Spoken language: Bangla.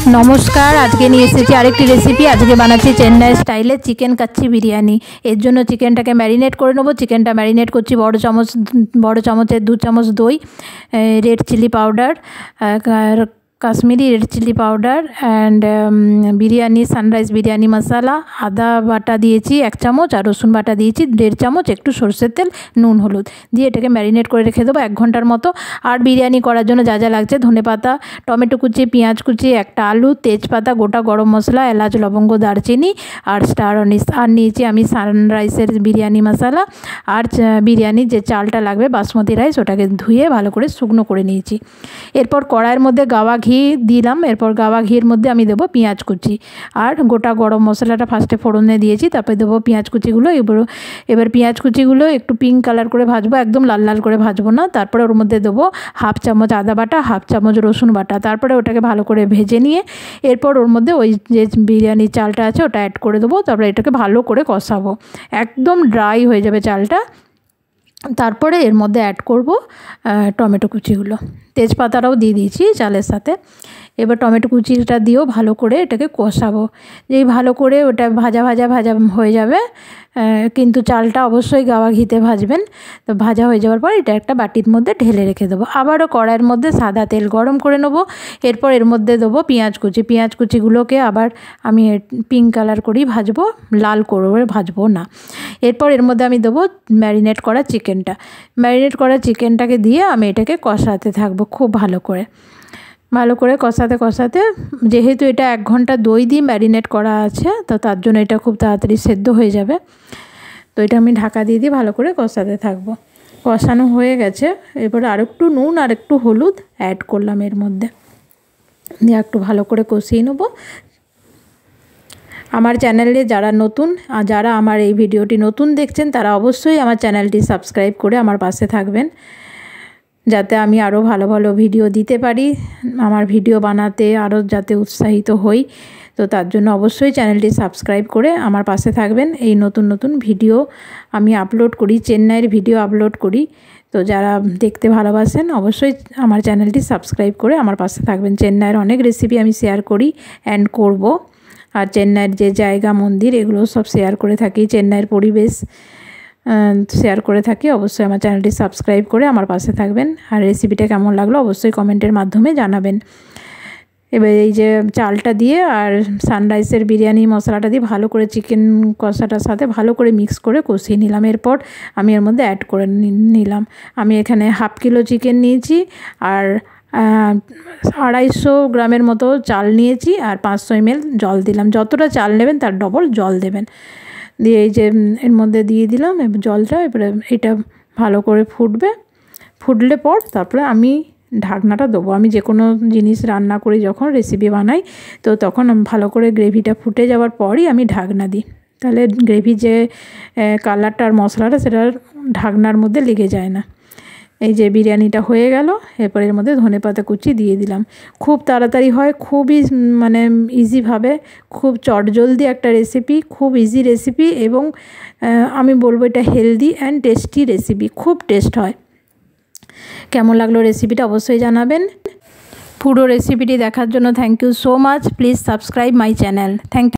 नमस्कार आज के निये एसेछि आरेकटी रेसिपि। आज के बानाচ্ছি चेन्नई स्टाइले चिकेन काच्ची बिरियानी। एर जोन्नो चिकेनटाके मैरिनेट करे नेब। चिकेनटा मैरिनेट करछि बड़ चामचेर 2 चामच दई, red chilli powder, Kashmiri red chilli powder and biryani Sunrise biryani masala, आदा बाटा दिएछि 1 चामच और रसुन बाटा दिएछि 1.5 चामच, एकटू सरषेर तेल, नुन हलुद दिए एटाके मैरिनेट करे रेखे देबो 1 घंटार मतो। और बिरियानी करार जोन्नो जा जा लागছে धनेपाता, टमेटो कुचि, पेঁয়াজ कुचि, একটা आलू, तेजपाता, गोटा गरम मसला, एलाच, लवंग, दारचिनी और स्टार अनिस। और निয়েছি আমি সানরাইজের बिरियानी मसाला और बिरियानी যে চালটা লাগবে बासमती राइस ওটাকে ধুয়ে ভালো করে শুকনো করে নিয়েছি। এরপর কড়াইয়ের মধ্যে গাওয়া ঘি দিলাম। এরপর গাওয়া ঘির মধ্যে আমি দেবো পেঁয়াজ কুচি আর গোটা গরম মশলাটা ফার্স্টে ফোড়নে দিয়েছি, তারপরে দেবো পেঁয়াজ কুচিগুলো। এবার পেঁয়াজ কুচিগুলো একটু পিঙ্ক কালার করে ভাজবো, একদম লাল লাল করে ভাজবো না। তারপরে ওর মধ্যে দেবো 1/2 চামচ আদা বাটা, 1/2 চামচ রসুন বাটা। তারপরে ওটাকে ভালো করে ভেজে নিয়ে এরপর ওর মধ্যে ওই যে বিরিয়ানির চালটা আছে ওটা অ্যাড করে দেবো। তারপরে এটাকে ভালো করে কষাবো, একদম ড্রাই হয়ে যাবে চালটা। তারপরে এর মধ্যে অ্যাড করব টমেটো কুচিগুলো, তেজপাতাটাও দিয়ে দিয়েছি চালের সাথে। এবার টমেটো কুচিটা দিয়েও ভালো করে এটাকে কষাবো। যেই ভালো করে ওটা ভাজা ভাজা ভাজা হয়ে যাবে, কিন্তু চালটা অবশ্যই গাওয়া ঘিতে ভাজবেন। তো ভাজা হয়ে যাওয়ার পর এটা একটা বাটির মধ্যে ঢেলে রেখে দেবো। আবারও কড়াইয়ের মধ্যে সাদা তেল গরম করে নেব। এরপর এর মধ্যে দেবো পেঁয়াজ কুচি। পেঁয়াজ কুচিগুলোকে আবার আমি পিঙ্ক কালার করেই ভাজবো, লাল করে ভাজবো না। এরপর এর মধ্যে আমি দেবো ম্যারিনেট করা চিকেনটা। ম্যারিনেট করা চিকেনটাকে দিয়ে আমি এটাকে কষাতে থাকবো খুব ভালো করে। ভালো করে কষাতে কষাতে, যেহেতু এটা 1 ঘন্টা দই দিয়ে ম্যারিনেট করা আছে তো তার জন্য এটা খুব তাড়াতাড়ি সেদ্ধ হয়ে যাবে। তো এটা আমি ঢাকা দিয়ে দিয়ে ভালো করে কষাতে থাকবো। কষানো হয়ে গেছে, এরপর আরেকটু নুন আর একটু হলুদ অ্যাড করলাম এর মধ্যে, দিয়ে একটু ভালো করে কষিয়ে নেবো। আমার চ্যানেলে যারা নতুন আর যারা আমার এই ভিডিওটি নতুন দেখছেন তারা অবশ্যই আমার চ্যানেলটি সাবস্ক্রাইব করে আমার পাশে থাকবেন, যাতে আমি আরও ভালো ভালো ভিডিও দিতে পারি, আমার ভিডিও বানাতে আরও যাতে উৎসাহিত হই। তো তার জন্য অবশ্যই চ্যানেলটি সাবস্ক্রাইব করে আমার পাশে থাকবেন। এই নতুন নতুন ভিডিও আমি আপলোড করি, চেন্নাইয়ের ভিডিও আপলোড করি। তো যারা দেখতে ভালোবাসেন অবশ্যই আমার চ্যানেলটি সাবস্ক্রাইব করে আমার পাশে থাকবেন। চেন্নাইয়ের অনেক রেসিপি আমি শেয়ার করি অ্যান্ড করব। আর চেন্নাইয়ের যে জায়গা, মন্দির, এগুলো সব শেয়ার করে থাকি, চেন্নাইয়ের পরিবেশ শেয়ার করে থাকি। অবশ্যই আমার চ্যানেলটি সাবস্ক্রাইব করে আমার পাশে থাকবেন। আর রেসিপিটা কেমন লাগলো অবশ্যই কমেন্টের মাধ্যমে জানাবেন। এবার এই যে চালটা দিয়ে আর সানরাইজের বিরিয়ানি মশলাটা দিয়ে ভালো করে চিকেন কষাটার সাথে ভালো করে মিক্স করে কষিয়ে নিলাম। এরপর আমি এর মধ্যে অ্যাড করে নিলাম, আমি এখানে 1/2 কিলো চিকেন নিয়েছি আর 250 গ্রামের মতো চাল নিয়েছি আর 500 ml জল দিলাম। যতটা চাল নেবেন তার ডবল জল দেবেন। দিয়ে এই যে এর মধ্যে দিয়ে দিলাম জলটা। এবারে এটা ভালো করে ফুটলে পর তারপরে আমি ঢাকনাটা দেবো। আমি যে কোনো জিনিস রান্না করি, যখন রেসিপি বানাই তো তখন ভালো করে গ্রেভিটা ফুটে যাওয়ার পরই আমি ঢাকনা দিই, তাহলে গ্রেভি যে কালারটা আর মশলাটা সেটা ঢাকনার মধ্যে লেগে যায় না। এই যে বিরিয়ানিটা হয়ে গেল, এরপর এর মধ্যে ধনেপাতা কুচি দিয়ে দিলাম। খুব তাড়াতাড়ি হয়, খুবই মানে ইজিভাবে, খুব চটজলদি একটা রেসিপি, খুব ইজি রেসিপি এবং আমি বলবো এটা হেলদি অ্যান্ড টেস্টি রেসিপি, খুব টেস্ট হয়। কেমন লাগলো রেসিপিটা অবশ্যই জানাবেন। পুরো রেসিপিটি দেখার জন্য thank you so much. Please subscribe my channel. Thank you.